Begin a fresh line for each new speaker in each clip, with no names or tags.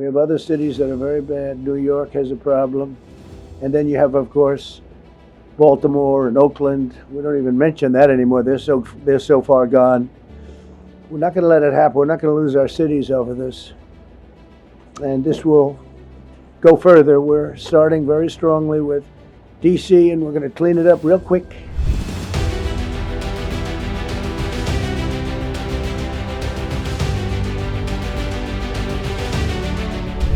We have other cities that are very bad. New York has a problem. And then you have, of course, Baltimore and Oakland. We don't even mention that anymore. They're so far gone. We're not going to let it happen. We're not going to lose our cities over this. And this will go further. We're starting very strongly with D.C., and we're going to clean it up real quick.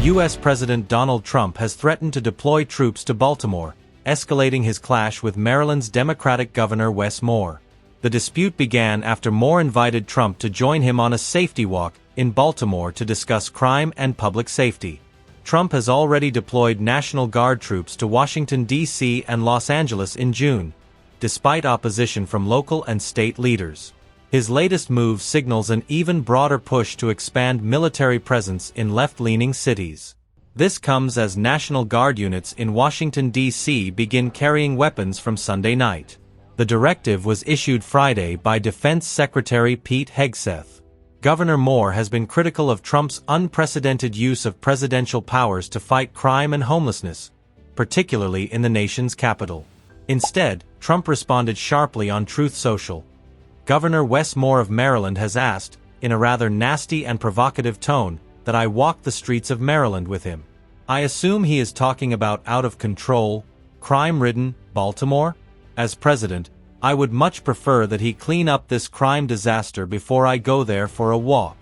U.S. President Donald Trump has threatened to deploy troops to Baltimore, escalating his clash with Maryland's Democratic Governor Wes Moore. The dispute began after Moore invited Trump to join him on a safety walk in Baltimore to discuss crime and public safety. Trump has already deployed National Guard troops to Washington, D.C. and Los Angeles in June, despite opposition from local and state leaders. His latest move signals an even broader push to expand military presence in left-leaning cities. This comes as National Guard units in Washington, D.C. begin carrying weapons from Sunday night. The directive was issued Friday by Defense Secretary Pete Hegseth. Governor Moore has been critical of Trump's unprecedented use of presidential powers to fight crime and homelessness, particularly in the nation's capital. Instead, Trump responded sharply on Truth Social. Governor Wes Moore of Maryland has asked, in a rather nasty and provocative tone, that I walk the streets of Maryland with him. I assume he is talking about out-of-control, crime-ridden Baltimore? As president, I would much prefer that he clean up this crime disaster before I go there for a walk.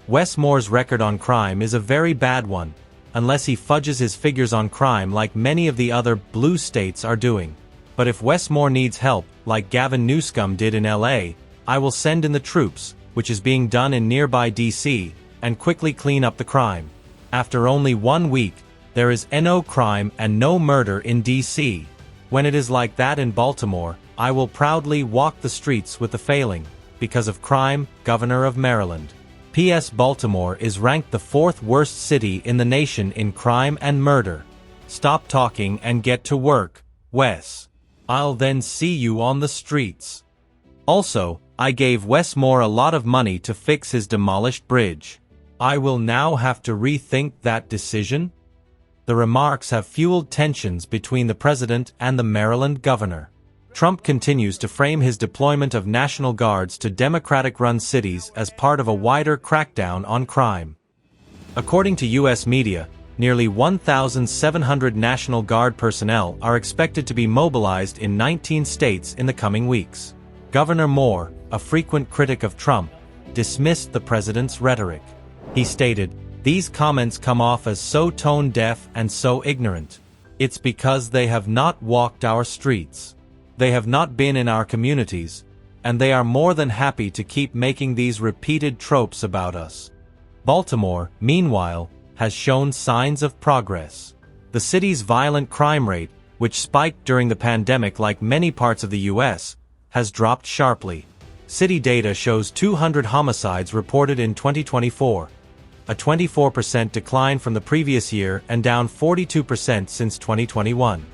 Wes Moore's record on crime is a very bad one, unless he fudges his figures on crime like many of the other blue states are doing. But if Wes Moore needs help, like Gavin Newsom did in L.A., I will send in the troops, which is being done in nearby D.C., and quickly clean up the crime. After only 1 week, there is no crime and no murder in D.C. When it is like that in Baltimore, I will proudly walk the streets with the failing, because of crime, Governor of Maryland. P.S. Baltimore is ranked the 4th worst city in the nation in crime and murder. Stop talking and get to work, Wes. I'll then see you on the streets. Also, I gave Wes Moore a lot of money to fix his demolished bridge. I will now have to rethink that decision? The remarks have fueled tensions between the president and the Maryland governor. Trump continues to frame his deployment of National Guards to Democratic-run cities as part of a wider crackdown on crime. According to U.S. media, nearly 1,700 National Guard personnel are expected to be mobilized in 19 states in the coming weeks. Governor Moore, a frequent critic of Trump, dismissed the president's rhetoric. He stated, "These comments come off as so tone-deaf and so ignorant. It's because they have not walked our streets. They have not been in our communities, and they are more than happy to keep making these repeated tropes about us." Baltimore, meanwhile, has shown signs of progress. The city's violent crime rate, which spiked during the pandemic like many parts of the U.S., has dropped sharply. City data shows 200 homicides reported in 2024, a 24% decline from the previous year and down 42% since 2021.